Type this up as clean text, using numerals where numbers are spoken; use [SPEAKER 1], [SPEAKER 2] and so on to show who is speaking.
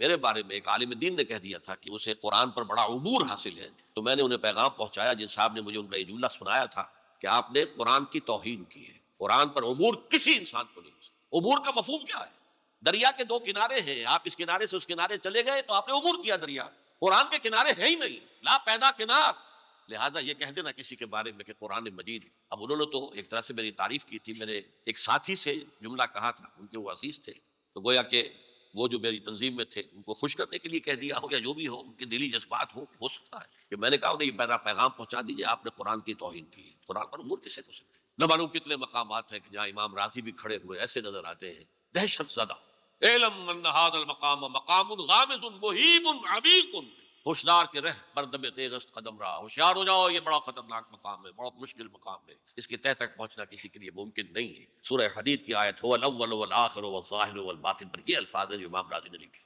[SPEAKER 1] मेरे बारे में एक आलिम दीन ने कह दिया था कि उसे कुरान पर बड़ा उबूर हासिल है, तो मैंने उन्हें पैगाम पहुंचाया जिन साहब ने मुझे उनका ये जुमला सुनाया था कि आपने कुरान की तौहीन की है। कुरान पर उबूर किसी इंसान को नहीं। उबूर का मफहूम क्या है? दरिया के दो किनारे हैं, आप इस किनारे से उस किनारे चले गए तो आपने उबूर किया दरिया। कुरान के किनारे है ही नहीं, ला पैदा किनार। लिहाजा ये कह देना किसी के बारे में कि कुरान मजीद, अब उन्होंने तो एक तरह से मेरी तारीफ की थी, मेरे एक साथी से जुमला कहा था, उनके वो अजीज थे, तो गोया के वो जो मेरी तंजीम में थे उनको खुश करने के लिए कह दिया हो या जो भी हो, उनके दिली जज्बात हो सकता है कि मैंने कहा उन्हें मेरा पैगाम पहुंचा दीजिए, आपने कुरान की तौहीन की है। कुरान पर उमूर किसे हो सकते हैं? न मालूम कितने मकामात हैं कि जहाँ इमाम राजी भी खड़े हुए ऐसे नजर आते हैं, दहशत ज़दा। एलम अन्न हादल मकाम मकामुन गामिजुन मुहीबुन अमीकुन। होशियार के रह बरदब तेजस्त कदम रहा, होशियार हो जाओ, ये बड़ा खतरनाक मकाम है, बहुत मुश्किल मकाम है, इसके तह तक पहुंचना किसी के लिए मुमकिन नहीं है। सूरह हदीद की आयत हुवल अव्वल वल आखिर वल ज़ाहिर वल बातिन पर ये अल्फाज है जो इमाम राजी ने लिखे।